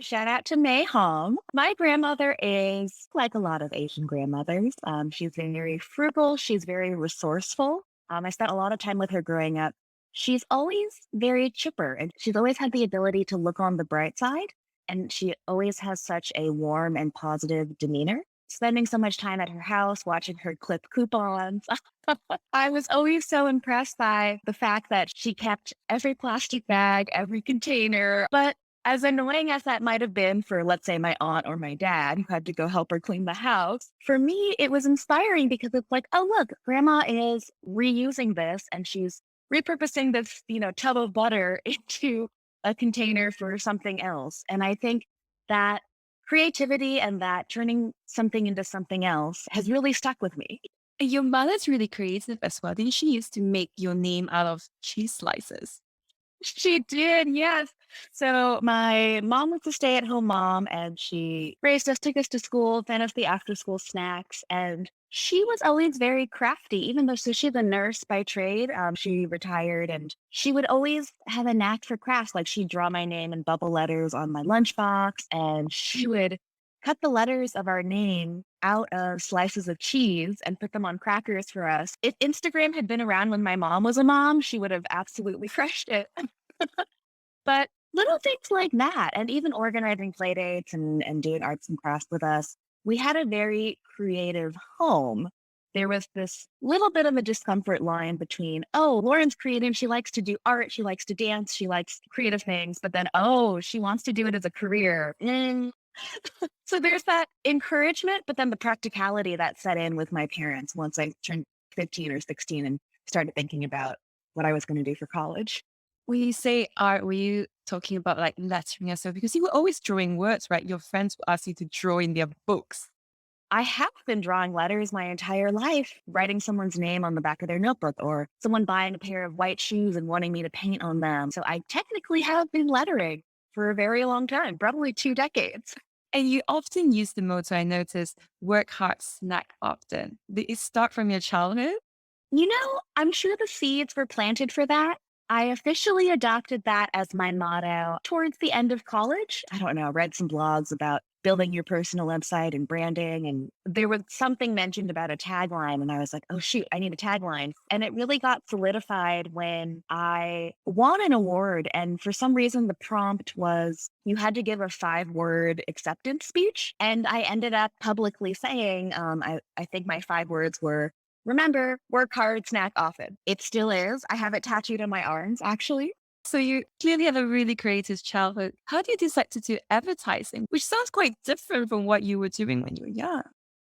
Shout out to May Hong. My grandmother is like a lot of Asian grandmothers. She's very frugal. She's very resourceful. I spent a lot of time with her growing up. She's always very chipper and she's always had the ability to look on the bright side. And she always has such a warm and positive demeanor. Spending so much time at her house, watching her clip coupons. I was always so impressed by the fact that she kept every plastic bag, every container. But as annoying as that might have been for, let's say, my aunt or my dad who had to go help her clean the house, for me, it was inspiring because it's like, oh, look, grandma is reusing this and she's repurposing this, tub of butter into a container for something else. And I think that creativity and that turning something into something else has really stuck with me. And your mother's really creative as well. Didn't she used to make your name out of cheese slices? She did, yes. So my mom was a stay-at-home mom and she raised us, took us to school, fed us the after-school snacks. And she was always very crafty, even though she's a nurse by trade. She retired and she would always have a knack for crafts. Like she'd draw my name in bubble letters on my lunchbox and she would cut the letters of our name out of slices of cheese and put them on crackers for us. If Instagram had been around when my mom was a mom, she would have absolutely crushed it. But little things like that, and even organizing play dates and doing arts and crafts with us, we had a very creative home. There was this little bit of a discomfort line between, oh, Lauren's creative. She likes to do art. She likes to dance. She likes creative things. But then, oh, she wants to do it as a career. So there's that encouragement, but then the practicality that set in with my parents once I turned 15 or 16 and started thinking about what I was going to do for college. When you say art, were you talking about like lettering yourself? Because you were always drawing words, right? Your friends would ask you to draw in their books. I have been drawing letters my entire life, writing someone's name on the back of their notebook, or someone buying a pair of white shoes and wanting me to paint on them. So I technically have been lettering for a very long time, probably 2 decades. And you often use the motto I noticed, work hard, snack often. Did it start from your childhood? I'm sure the seeds were planted for that. I officially adopted that as my motto towards the end of college. I don't know, read some blogs about building your personal website and branding. And there was something mentioned about a tagline. And I was like, oh, shoot, I need a tagline. And it really got solidified when I won an award. And for some reason, the prompt was you had to give a 5-word acceptance speech. And I ended up publicly saying, I think my 5 words were remember, work hard, snack often. It still is. I have it tattooed on my arms, actually. So you clearly have a really creative childhood. How do you decide to do advertising, which sounds quite different from what you were doing when you were young?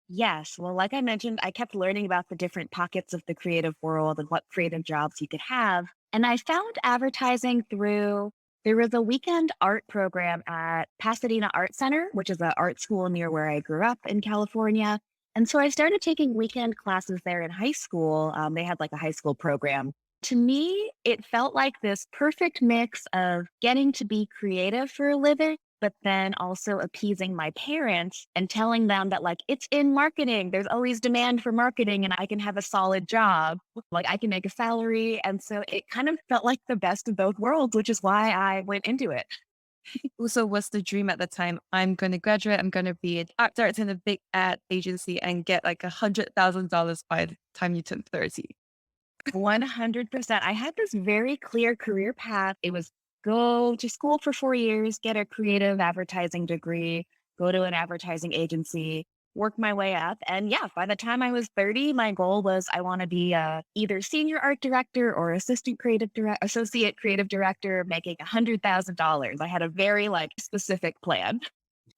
Yes. Well, like I mentioned, I kept learning about the different pockets of the creative world and what creative jobs you could have. And I found advertising through there was a weekend art program at Pasadena Art Center, which is an art school near where I grew up in California. And so I started taking weekend classes there in high school. They had like a high school program. To me, it felt like this perfect mix of getting to be creative for a living, but then also appeasing my parents and telling them that, like, it's in marketing. There's always demand for marketing and I can have a solid job. Like, I can make a salary. And so it kind of felt like the best of both worlds, which is why I went into it. Also, what's the dream at the time? I'm going to graduate. I'm going to be an art director in a big ad agency and get like $100,000 by the time you turn 30. 100%. I had this very clear career path. It was go to school for 4 years, get a creative advertising degree, go to an advertising agency, work my way up. And yeah, by the time I was 30, my goal was I want to be either senior art director or associate creative director making $100,000. I had a very specific plan.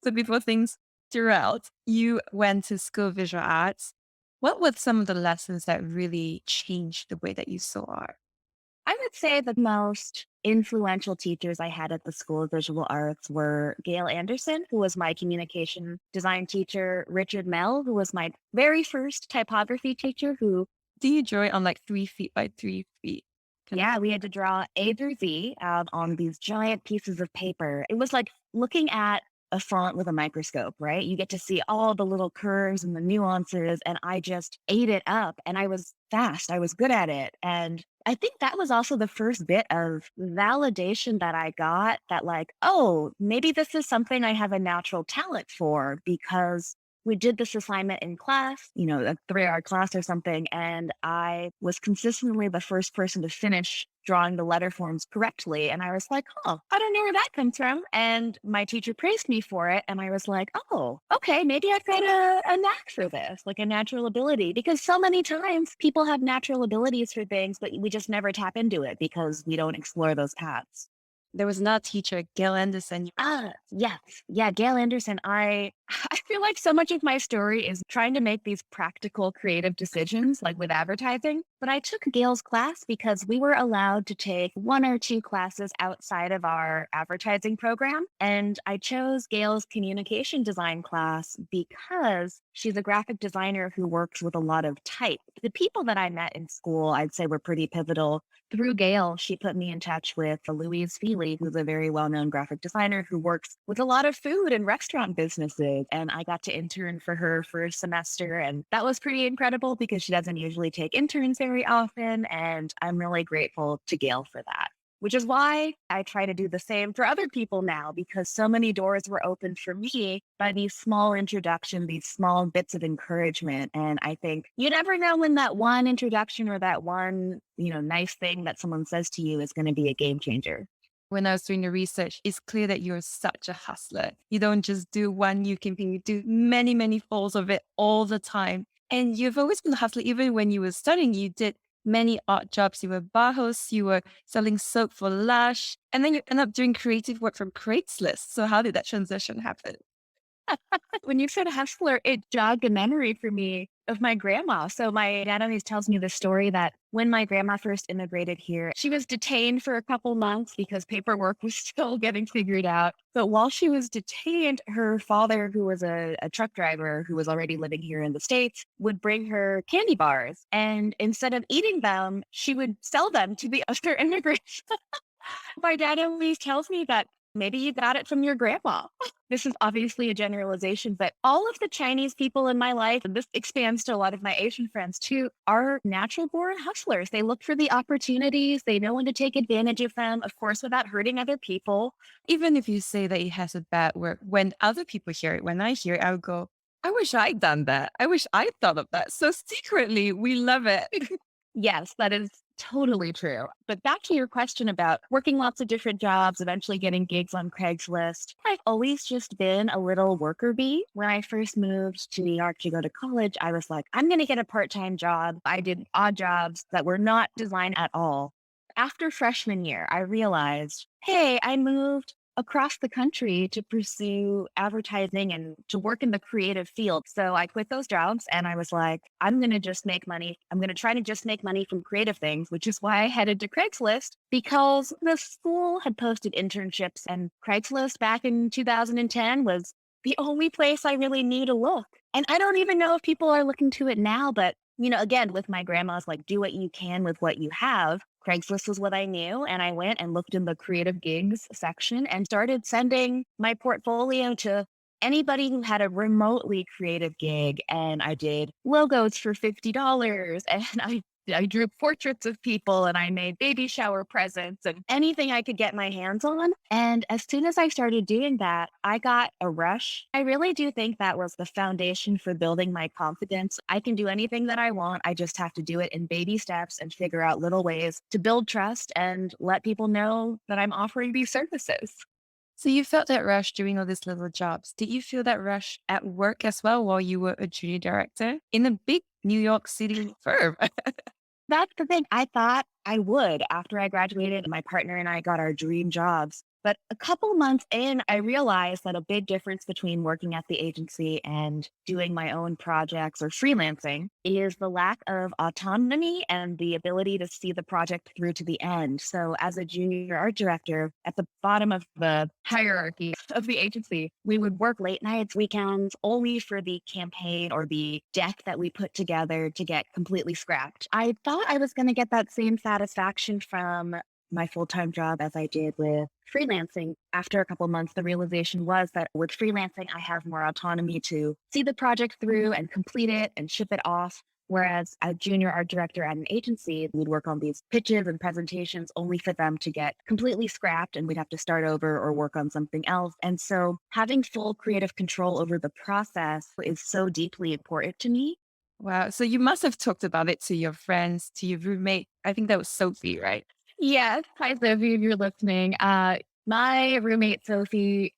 So before things threw out, you went to school of visual arts. What were some of the lessons that really changed the way that you saw art? I would say the most influential teachers I had at the School of Visual Arts were Gail Anderson, who was my communication design teacher, Richard Mell, who was my very first typography teacher, who, Do you draw it on like 3 feet by 3 feet? Can yeah, we had to draw A through Z out on these giant pieces of paper. It was like looking at a font with a microscope, right? You get to see all the little curves and the nuances, and I just ate it up and I was fast. I was good at it. And I think that was also the first bit of validation that I got that, like, oh, maybe this is something I have a natural talent for because we did this assignment in class, a 3 hour class or something. And I was consistently the first person to finish drawing the letter forms correctly. And I was like, oh, I don't know where that comes from. And my teacher praised me for it. And I was like, oh, okay, maybe I've got a knack for this, like a natural ability. Because so many times people have natural abilities for things, but we just never tap into it because we don't explore those paths. There was another teacher, Gail Anderson. Yes. Yeah, Gail Anderson. I I feel like so much of my story is trying to make these practical creative decisions like with advertising. But I took Gail's class because we were allowed to take 1 or 2 classes outside of our advertising program. And I chose Gail's communication design class because she's a graphic designer who works with a lot of type. The people that I met in school, I'd say were pretty pivotal. Through Gail, she put me in touch with Louise Feely, who's a very well known graphic designer who works with a lot of food and restaurant businesses. And I got to intern for her for a semester. And that was pretty incredible because she doesn't usually take interns very often. And I'm really grateful to Gail for that, which is why I try to do the same for other people now because so many doors were opened for me by these small introductions, these small bits of encouragement. And I think you never know when that one introduction or that one, nice thing that someone says to you is going to be a game changer. When I was doing the research, it's clear that you're such a hustler. You don't just do one new campaign, you do many, many folds of it all the time. And you've always been a hustler. Even when you were studying, you did many odd jobs. You were bar host, you were selling soap for Lush, and then you end up doing creative work from Craigslist. So how did that transition happen? When you said hustler, it jogged a memory for me of my grandma. So my dad always tells me the story that when my grandma first immigrated here, she was detained for a couple months because paperwork was still getting figured out. But while she was detained, her father, who was a truck driver who was already living here in the States, would bring her candy bars. And instead of eating them, she would sell them to the other immigrants. My dad always tells me that maybe you got it from your grandma. This is obviously a generalization, but all of the Chinese people in my life, and this expands to a lot of my Asian friends too, are natural born hustlers. They look for the opportunities, they know when to take advantage of them, of course, without hurting other people. Even if you say that it has a bad word, when other people hear it, when I hear it, I would go, I wish I'd done that. I wish I thought of that. So secretly, we love it. Yes, that is totally true. But back to your question about working lots of different jobs, eventually getting gigs on Craigslist. I've always just been a little worker bee. When I first moved to New York to go to college, I was like, I'm going to get a part time job. I did odd jobs that were not design at all. After freshman year, I realized, hey, I moved across the country to pursue advertising and to work in the creative field. So I quit those jobs and I was like, I'm going to just make money. I'm going to try to just make money from creative things, which is why I headed to Craigslist because the school had posted internships and Craigslist back in 2010 was the only place I really knew to look. And I don't even know if people are looking to it now, but again, with my grandma's like, do what you can with what you have. Craigslist was what I knew. And I went and looked in the creative gigs section and started sending my portfolio to anybody who had a remotely creative gig. And I did logos for $50 and I drew portraits of people and I made baby shower presents and anything I could get my hands on. And as soon as I started doing that, I got a rush. I really do think that was the foundation for building my confidence. I can do anything that I want. I just have to do it in baby steps and figure out little ways to build trust and let people know that I'm offering these services. So you felt that rush doing all these little jobs. Did you feel that rush at work as well while you were a junior director in a big New York City firm? That's the thing. I thought I would after I graduated. My partner and I got our dream jobs. But a couple months in, I realized that a big difference between working at the agency and doing my own projects or freelancing is the lack of autonomy and the ability to see the project through to the end. So, as a junior art director at the bottom of the hierarchy of the agency, we would work late nights, weekends, only for the campaign or the deck that we put together to get completely scrapped. I thought I was going to get that same satisfaction from my full-time job as I did with freelancing. After a couple months, the realization was that with freelancing, I have more autonomy to see the project through and complete it and ship it off. Whereas a junior art director at an agency, we'd work on these pitches and presentations only for them to get completely scrapped and we'd have to start over or work on something else. And so having full creative control over the process is so deeply important to me. Wow. So you must have talked about it to your friends, to your roommate. I think that was Sophie, right? Yes. Hi, Sophie, if you're listening. My roommate, Sophie,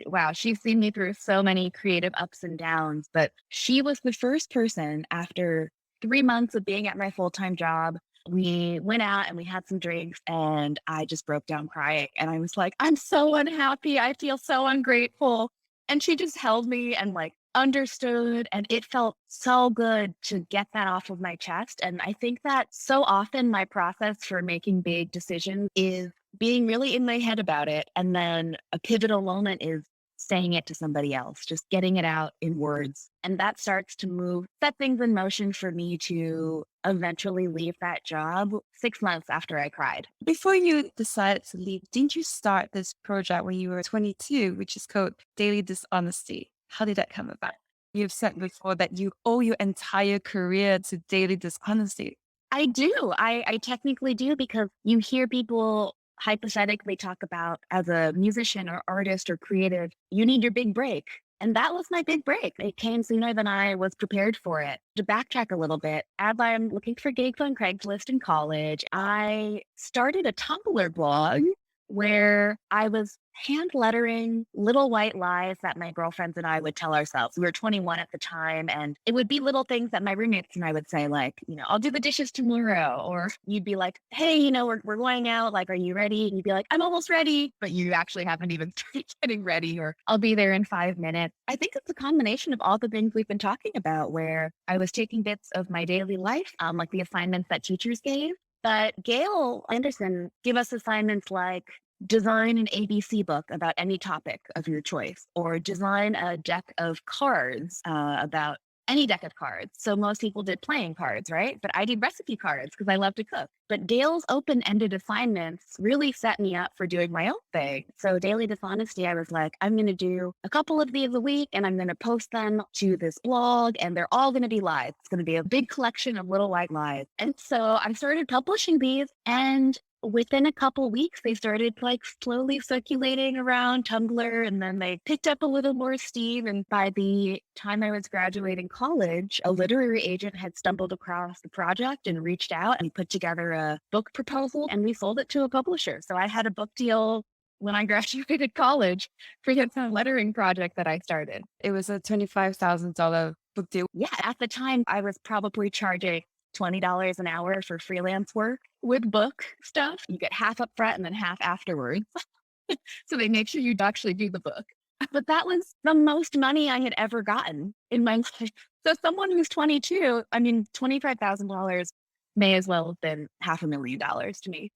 wow, she's seen me through so many creative ups and downs, but she was the first person after 3 months of being at my full time job. We went out and we had some drinks, and I just broke down crying. And I was like, I'm so unhappy. I feel so ungrateful. And she just held me and like understood. And it felt so good to get that off of my chest. And I think that so often my process for making big decisions is being really in my head about it. And then a pivotal moment is saying it to somebody else, just getting it out in words. And that starts to set things in motion for me to eventually leave that job 6 months after I cried. Before you decided to leave, didn't you start this project when you were 22, which is called Daily Dishonesty? How did that come about? You've said before that you owe your entire career to daily dishonesty. I do. I technically do because you hear people hypothetically talk about as a musician or artist or creative, you need your big break. And that was my big break. It came sooner than I was prepared for it. To backtrack a little bit, as I'm looking for gigs on Craigslist in college, I started a Tumblr blog where I was hand lettering little white lies that my girlfriends and I would tell ourselves. We were 21 at the time, and it would be little things that my roommates and I would say, like, I'll do the dishes tomorrow. Or you'd be like, hey, we're going out. Like, are you ready? And you'd be like, I'm almost ready. But you actually haven't even started getting ready, or I'll be there in 5 minutes. I think it's a combination of all the things we've been talking about, where I was taking bits of my daily life, like the assignments that teachers gave. But Gail Anderson give us assignments like design an ABC book about any topic of your choice, or design a deck of cards about any deck of cards. So most people did playing cards, right? But I did recipe cards because I love to cook. But Gail's open-ended assignments really set me up for doing my own thing. So Daily Dishonesty, I was like, I'm going to do a couple of these a week and I'm going to post them to this blog, and they're all going to be lies. It's going to be a big collection of little white lies. And so I started publishing these, and within a couple weeks, they started like slowly circulating around Tumblr, and then they picked up a little more steam. And by the time I was graduating college, a literary agent had stumbled across the project and reached out and put together a book proposal, and we sold it to a publisher. So I had a book deal when I graduated college for this lettering project that I started. It was a $25,000 book deal. Yeah, at the time, I was probably charging $20 an hour for freelance work with book stuff. You get half up front and then half afterwards. So they make sure you actually do the book. But that was the most money I had ever gotten in my life. So someone who's 22, I mean, $25,000 may as well have been $500,000 to me.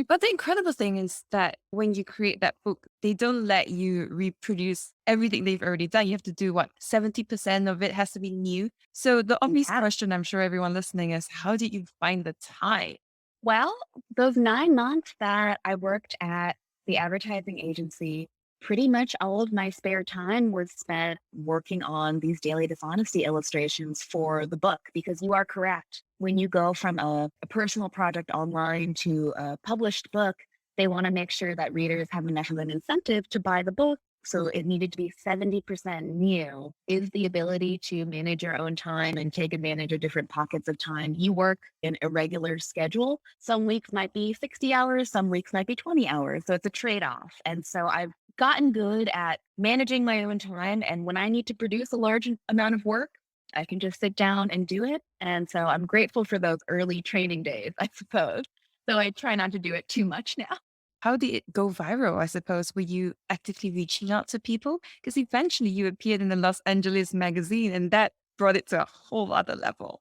But the incredible thing is that when you create that book, they don't let you reproduce everything they've already done. You have to do what? 70% of it has to be new. So the obvious Yeah. question I'm sure everyone listening is, how did you find the time? Well, those 9 months that I worked at the advertising agency, pretty much all of my spare time was spent working on these daily dishonesty illustrations for the book, because you are correct. When you go from a personal project online to a published book, they want to make sure that readers have enough of an incentive to buy the book. So it needed to be 70% new, is the ability to manage your own time and take advantage of different pockets of time. You work an irregular schedule. Some weeks might be 60 hours, some weeks might be 20 hours. So it's a trade off. And so I've gotten good at managing my own time. And when I need to produce a large amount of work, I can just sit down and do it. And so I'm grateful for those early training days, I suppose. So I try not to do it too much now. How did it go viral? I suppose, were you actively reaching out to people? Because eventually you appeared in the Los Angeles magazine and that brought it to a whole other level.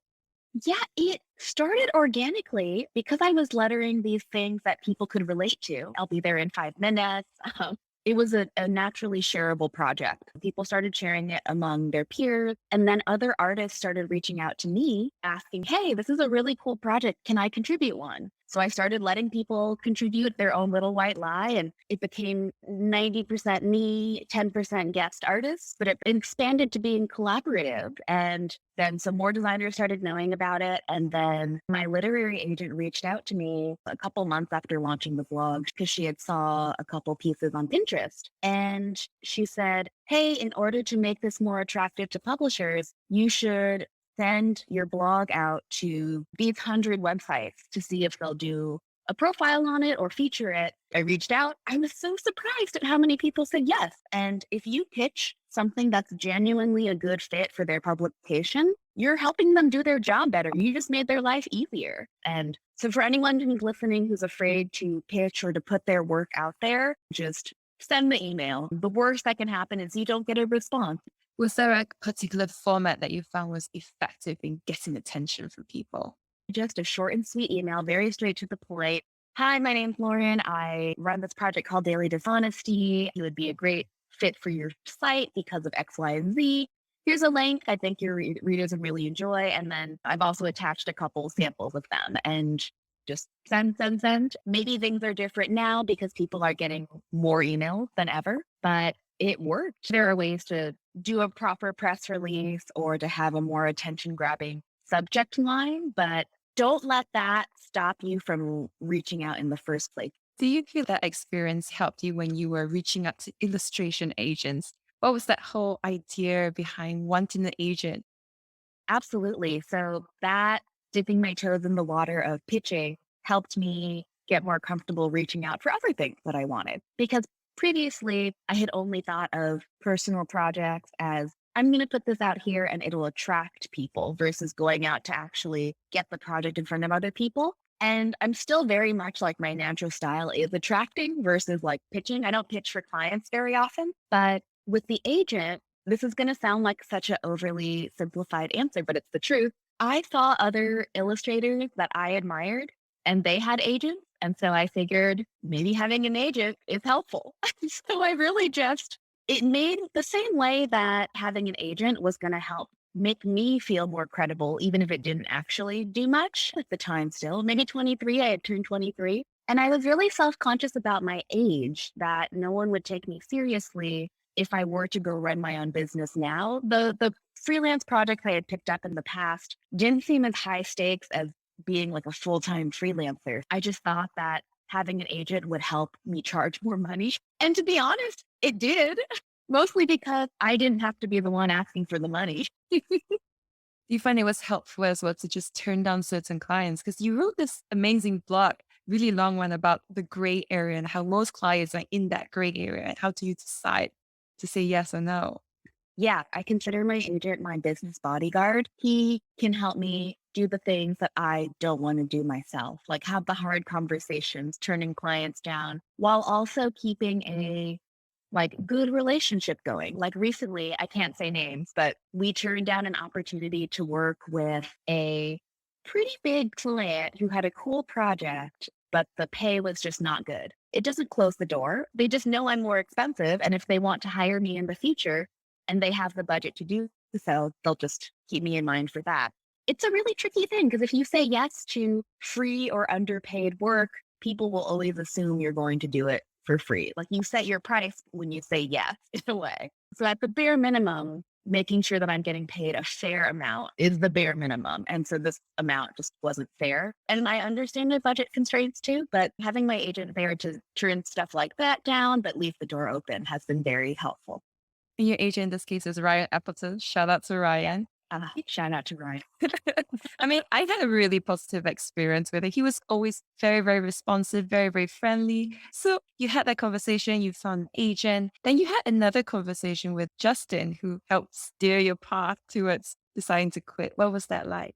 Yeah, it started organically because I was lettering these things that people could relate to. I'll be there in 5 minutes. It was a naturally shareable project. People started sharing it among their peers. And then other artists started reaching out to me asking, hey, this is a really cool project. Can I contribute one? So I started letting people contribute their own little white lie, and it became 90% me, 10% guest artists, but it expanded to being collaborative. And then some more designers started knowing about it. And then my literary agent reached out to me a couple months after launching the blog because she had saw a couple pieces on Pinterest. And she said, hey, in order to make this more attractive to publishers, you should send your blog out to these 100 websites to see if they'll do a profile on it or feature it. I reached out. I was so surprised at how many people said yes. And if you pitch something that's genuinely a good fit for their publication, you're helping them do their job better. You just made their life easier. And so for anyone who's listening who's afraid to pitch or to put their work out there, just send the email. The worst that can happen is you don't get a response. Was there a particular format that you found was effective in getting attention from people? Just a short and sweet email, very straight to the point. Hi, my name's Lauren. I run this project called Daily Dishonesty. It would be a great fit for your site because of X, Y, and Z. Here's a link I think your readers would really enjoy. And then I've also attached a couple samples of them and just send, send, send. Maybe things are different now because people are getting more emails than ever, but it worked. There are ways to do a proper press release or to have a more attention grabbing subject line, but don't let that stop you from reaching out in the first place. Do you feel that experience helped you when you were reaching out to illustration agents? What was that whole idea behind wanting an agent? Absolutely. So that dipping my toes in the water of pitching helped me get more comfortable reaching out for other things that I wanted. Because previously I had only thought of personal projects as I'm going to put this out here and it'll attract people versus going out to actually get the project in front of other people. And I'm still very much like my natural style is attracting versus like pitching. I don't pitch for clients very often, but with the agent, this is going to sound like such an overly simplified answer, but it's the truth. I saw other illustrators that I admired and they had agents. And so I figured maybe having an agent is helpful. So I really just, it made the same way that having an agent was going to help make me feel more credible, even if it didn't actually do much at the time still. Maybe 23, I had turned 23. And I was really self conscious about my age, that no one would take me seriously if I were to go run my own business now. The freelance projects I had picked up in the past didn't seem as high stakes as being like a full-time freelancer. I just thought that having an agent would help me charge more money. And to be honest, it did. Mostly because I didn't have to be the one asking for the money. Do you find it was helpful as well to just turn down certain clients? Because you wrote this amazing blog, really long one about the gray area and how most clients are in that gray area. And how do you decide to say yes or no? Yeah, I consider my agent my business bodyguard. He can help me do the things that I don't want to do myself, like have the hard conversations, turning clients down, while also keeping a like good relationship going. Like recently, I can't say names, but we turned down an opportunity to work with a pretty big client who had a cool project, but the pay was just not good. It doesn't close the door. They just know I'm more expensive. And if they want to hire me in the future and they have the budget to do so, they'll just keep me in mind for that. It's a really tricky thing because if you say yes to free or underpaid work, people will always assume you're going to do it for free. Like you set your price when you say yes, in a way. So at the bare minimum, making sure that I'm getting paid a fair amount is the bare minimum. And so this amount just wasn't fair. And I understand the budget constraints too, but having my agent there to turn stuff like that down, but leave the door open has been very helpful. And your agent in this case is Ryan Appleton. Shout out to Ryan. Shout out to Ryan. I mean, I had a really positive experience with it. He was always very, very responsive, very, very friendly. So you had that conversation, you found an agent. Then you had another conversation with Justin, who helped steer your path towards deciding to quit. What was that like?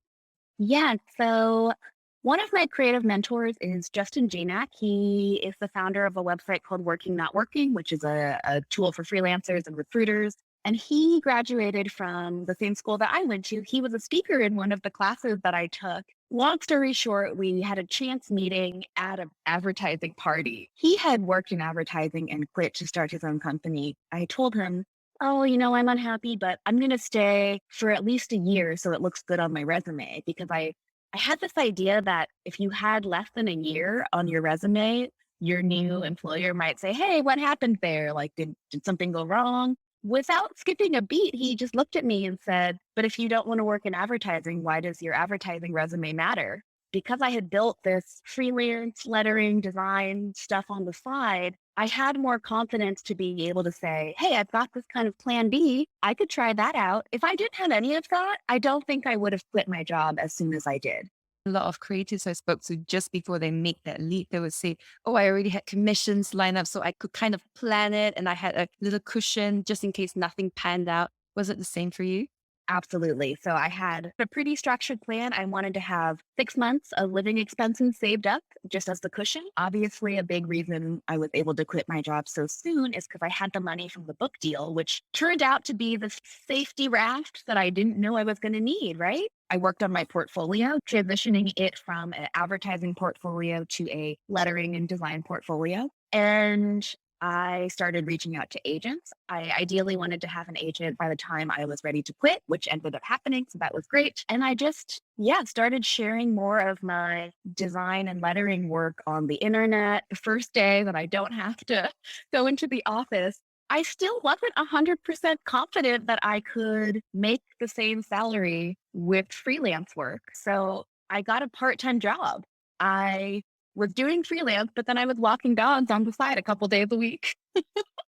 Yeah. So one of my creative mentors is Justin Janak. He is the founder of a website called Working Not Working, which is a tool for freelancers and recruiters. And he graduated from the same school that I went to. He was a speaker in one of the classes that I took. Long story short, we had a chance meeting at an advertising party. He had worked in advertising and quit to start his own company. I told him, oh, I'm unhappy, but I'm going to stay for at least a year so it looks good on my resume because I I had this idea that if you had less than a year on your resume, your new employer might say, "Hey, what happened there? Like, did something go wrong?" Without skipping a beat, he just looked at me and said, "But if you don't want to work in advertising, why does your advertising resume matter?" Because I had built this freelance lettering design stuff on the side, I had more confidence to be able to say, "Hey, I've got this kind of plan B. I could try that out." If I didn't have any of that, I don't think I would have quit my job as soon as I did. A lot of creatives I spoke to just before they make that leap, they would say, "Oh, I already had commissions lined up so I could kind of plan it and I had a little cushion just in case nothing panned out." Was it the same for you? Absolutely. So I had a pretty structured plan. I wanted to have 6 months of living expenses saved up just as the cushion. Obviously, a big reason I was able to quit my job so soon is because I had the money from the book deal, which turned out to be the safety raft that I didn't know I was going to need, right? I worked on my portfolio, transitioning it from an advertising portfolio to a lettering and design portfolio. And I started reaching out to agents. I ideally wanted to have an agent by the time I was ready to quit, which ended up happening. So that was great. And I just, yeah, started sharing more of my design and lettering work on the internet. The first day that I don't have to go into the office, I still wasn't 100% confident that I could make the same salary with freelance work. So I got a part time job. I was doing freelance, but then I was walking dogs on the side a couple days a week.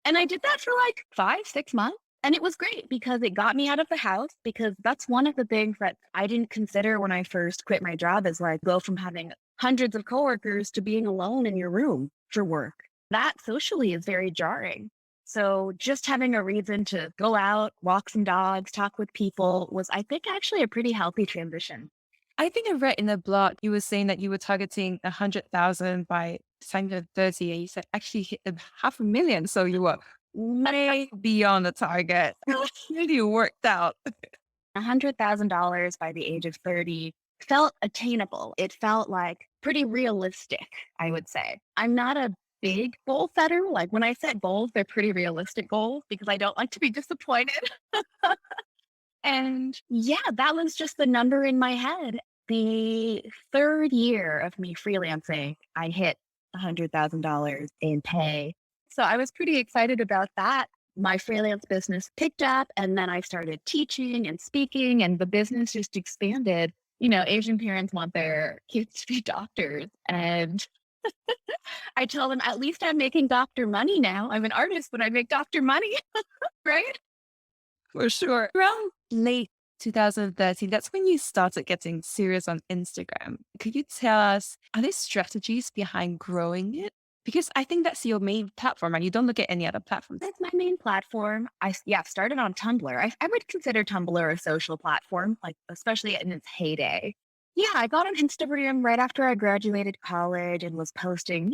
And I did that for like 5, 6 months. And it was great because it got me out of the house because that's one of the things that I didn't consider when I first quit my job is like go from having hundreds of coworkers to being alone in your room for work. That socially is very jarring. So just having a reason to go out, walk some dogs, talk with people was, I think, actually a pretty healthy transition. I think I read in a blog you were saying that you were targeting 100,000 by the time you're 30 and you said actually hit 500,000. So you were way beyond the target. Really worked out. $100,000 by the age of 30 felt attainable. It felt like pretty realistic, I would say. I'm not a big goal setter. Like when I set goals, they're pretty realistic goals because I don't like to be disappointed. And yeah, that was just the number in my head. The third year of me freelancing, I hit $100,000 in pay. So I was pretty excited about that. My freelance business picked up, and then I started teaching and speaking, and the business just expanded. You know, Asian parents want their kids to be doctors. And I tell them, at least I'm making doctor money now. I'm an artist, but I make doctor money, right? For sure. Around late 2013, that's when you started getting serious on Instagram. Could you tell us, are there strategies behind growing it? Because I think that's your main platform and you don't look at any other platforms. That's my main platform. Yeah, started on Tumblr. I would consider Tumblr a social platform, like especially in its heyday. Yeah, I got on Instagram right after I graduated college and was posting,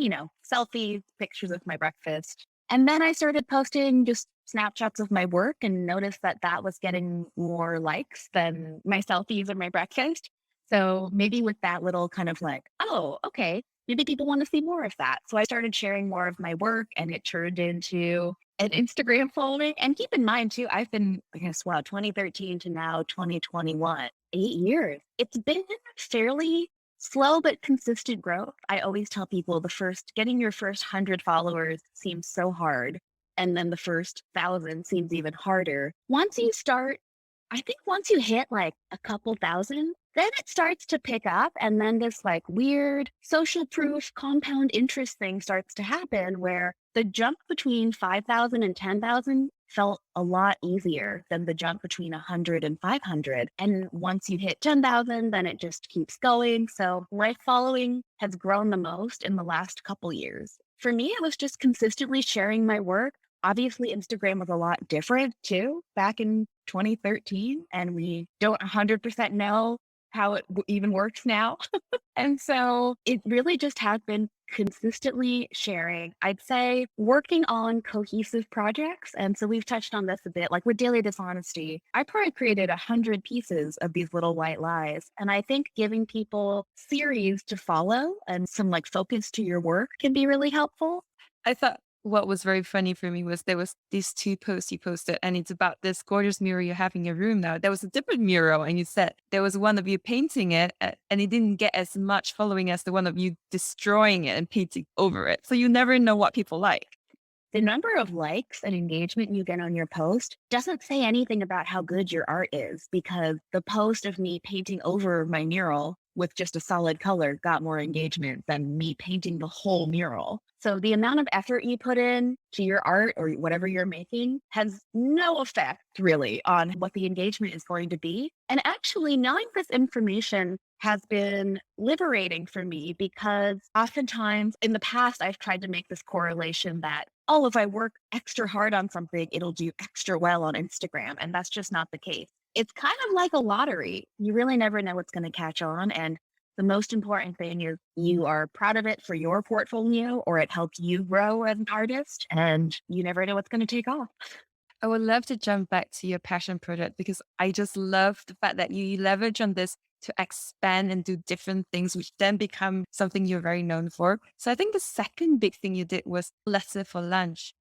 selfies, pictures of my breakfast. And then I started posting just snapshots of my work and noticed that that was getting more likes than my selfies or my breakfast. So maybe with that little kind of like, oh, okay, maybe people want to see more of that. So I started sharing more of my work and it turned into an Instagram following. And keep in mind too, I've been, I guess, wow, 2013 to now 2021, 8 years. It's been fairly slow but consistent growth. I always tell people getting your first 100 followers seems so hard. And then the first 1,000 seems even harder. I think once you hit like a couple thousand, then it starts to pick up. And then this like weird social proof compound interest thing starts to happen where the jump between 5,000 and 10,000 felt a lot easier than the jump between 100 and 500. And once you hit 10,000, then it just keeps going. So my following has grown the most in the last couple years. For me, it was just consistently sharing my work. Obviously, Instagram was a lot different too back in 2013, and we don't 100% know how it even works now. And so it really just has been consistently sharing. I'd say working on cohesive projects. And so we've touched on this a bit, like with Daily Dishonesty. I probably created 100 pieces of these little white lies. And I think giving people series to follow and some like focus to your work can be really helpful. I thought What was very funny for me was there was these two posts you posted, and it's about this gorgeous mural you have in your room now. There was a different mural, and you said there was one of you painting it, and it didn't get as much following as the one of you destroying it and painting over it. So you never know what people like. The number of likes and engagement you get on your post doesn't say anything about how good your art is, because the post of me painting over my mural with just a solid color got more engagement than me painting the whole mural. So the amount of effort you put in to your art or whatever you're making has no effect really on what the engagement is going to be. And actually, knowing this information has been liberating for me, because oftentimes in the past, I've tried to make this correlation that, oh, if I work extra hard on something, it'll do extra well on Instagram. And that's just not the case. It's kind of like a lottery. You really never know what's going to catch on. And the most important thing is you are proud of it for your portfolio, or it helped you grow as an artist, and you never know what's going to take off. I would love to jump back to your passion project because I just love the fact that you leverage on this to expand and do different things, which then become something you're very known for. So I think the second big thing you did was Letter for Lunch.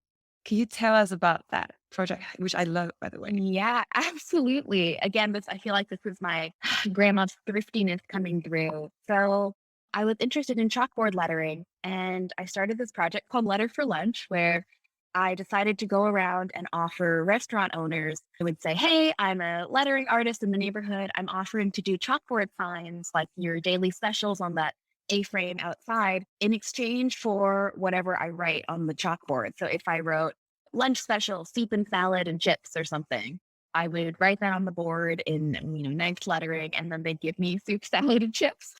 Can you tell us about that project, which I love, by the way? Yeah, absolutely. Again, I feel like this is my grandma's thriftiness coming through. So I was interested in chalkboard lettering, and I started this project called Letter for Lunch, where I decided to go around and offer restaurant owners. I would say, hey, I'm a lettering artist in the neighborhood. I'm offering to do chalkboard signs like your daily specials on that A-frame outside in exchange for whatever I write on the chalkboard. So if I wrote lunch special, soup and salad and chips or something, I would write that on the board in, nice lettering, and then they'd give me soup, salad, and chips.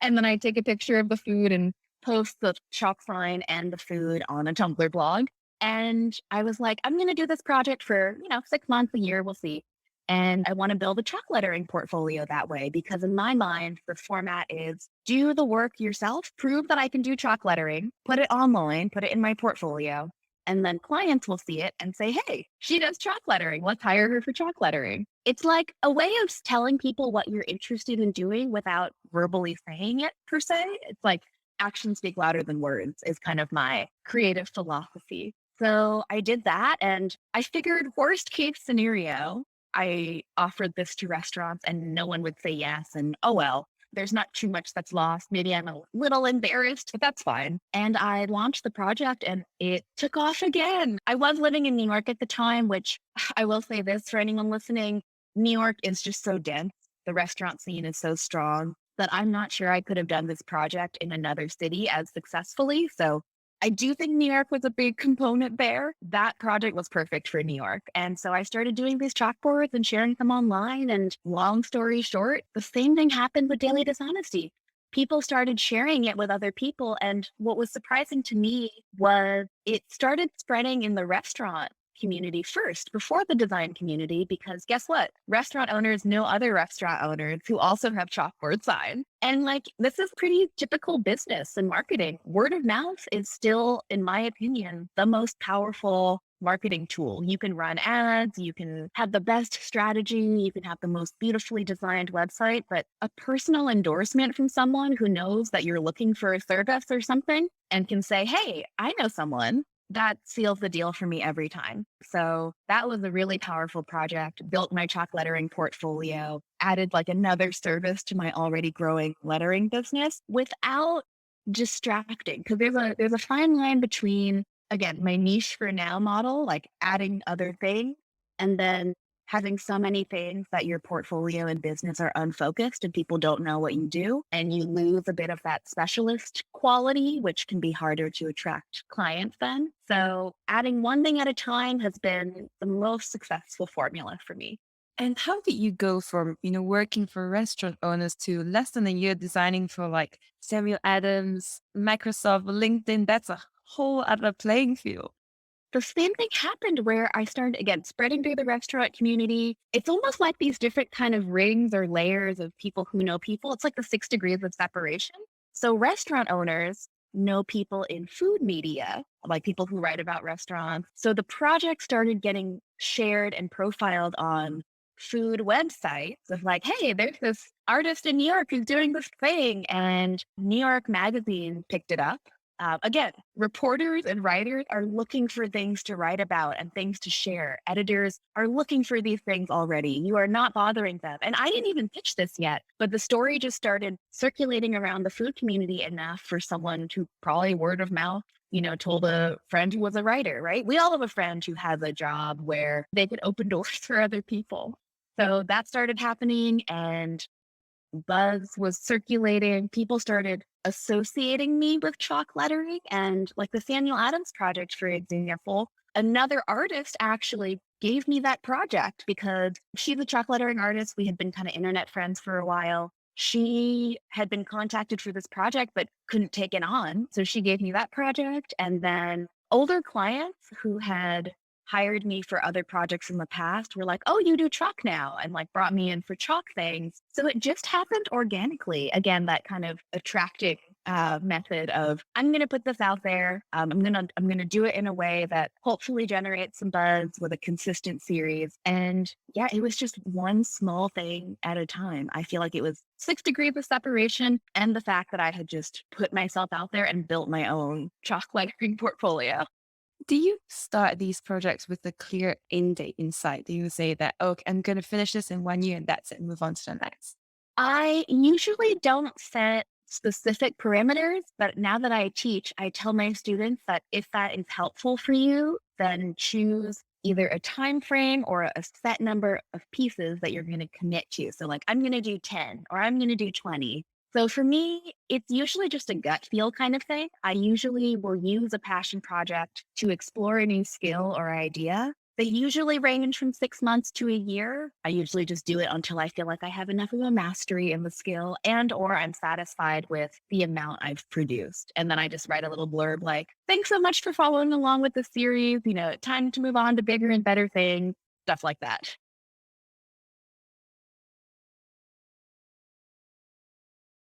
And then I'd take a picture of the food and post the chalk sign and the food on a Tumblr blog. And I was like, I'm going to do this project for, 6 months, a year, we'll see. And I want to build a chalk lettering portfolio that way, because in my mind, the format is do the work yourself, prove that I can do chalk lettering, put it online, put it in my portfolio. And then clients will see it and say, hey, she does chalk lettering. Let's hire her for chalk lettering. It's like a way of telling people what you're interested in doing without verbally saying it per se. It's like actions speak louder than words is kind of my creative philosophy. So I did that, and I figured worst case scenario, I offered this to restaurants and no one would say yes. And oh, well, there's not too much that's lost. Maybe I'm a little embarrassed, but that's fine. And I launched the project and it took off again. I was living in New York at the time, which I will say this for anyone listening, New York is just so dense. The restaurant scene is so strong that I'm not sure I could have done this project in another city as successfully. So I do think New York was a big component there. That project was perfect for New York. And so I started doing these chalkboards and sharing them online. And long story short, the same thing happened with Daily Dishonesty. People started sharing it with other people. And what was surprising to me was it started spreading in the restaurant community first before the design community, because guess what? Restaurant owners know other restaurant owners who also have chalkboard signs. And like, this is pretty typical business and marketing. Word of mouth is still, in my opinion, the most powerful marketing tool. You can run ads, you can have the best strategy, you can have the most beautifully designed website, but a personal endorsement from someone who knows that you're looking for a service or something and can say, hey, I know someone, that seals the deal for me every time. So that was a really powerful project, built my chalk lettering portfolio, added like another service to my already growing lettering business without distracting. Because there's a fine line between, again, my niche for now model, like adding other things, and then having so many things that your portfolio and business are unfocused and people don't know what you do. And you lose a bit of that specialist quality, which can be harder to attract clients then. So adding one thing at a time has been the most successful formula for me. And how did you go from, working for restaurant owners to less than a year designing for like Samuel Adams, Microsoft, LinkedIn? That's a whole other playing field. The same thing happened where I started again spreading through the restaurant community. It's almost like these different kind of rings or layers of people who know people. It's like the 6 degrees of separation. So restaurant owners know people in food media, like people who write about restaurants. So the project started getting shared and profiled on food websites of like, hey, there's this artist in New York who's doing this thing. And New York Magazine picked it up. Again, reporters and writers are looking for things to write about and things to share. Editors are looking for these things already. You are not bothering them. And I didn't even pitch this yet, but the story just started circulating around the food community enough for someone to probably word of mouth, told a friend who was a writer, right? We all have a friend who has a job where they could open doors for other people. So that started happening, and buzz was circulating. People started associating me with chalk lettering, and like the Samuel Adams project, for example, another artist actually gave me that project because she's a chalk lettering artist. We had been kind of internet friends for a while. She had been contacted for this project but couldn't take it on. So she gave me that project. And then older clients who had hired me for other projects in the past were like, "Oh, you do chalk now," and like brought me in for chalk things. So it just happened organically. Again, that kind of attracting method of, I'm going to put this out there. I'm gonna do it in a way that hopefully generates some buzz with a consistent series. And yeah, it was just one small thing at a time. I feel like it was 6 degrees of separation, and the fact that I had just put myself out there and built my own chalk lettering portfolio. Do you start these projects with a clear end date in sight? Do you say that, okay, I'm going to finish this in 1 year and that's it, move on to the next? I usually don't set specific parameters, but now that I teach, I tell my students that if that is helpful for you, then choose either a time frame or a set number of pieces that you're going to commit to. So like, I'm going to do 10 or I'm going to do 20. So for me, it's usually just a gut feel kind of thing. I usually will use a passion project to explore a new skill or idea. They usually range from 6 months to a year. I usually just do it until I feel like I have enough of a mastery in the skill and or I'm satisfied with the amount I've produced. And then I just write a little blurb like, "Thanks so much for following along with the series. Time to move on to bigger and better things," stuff like that.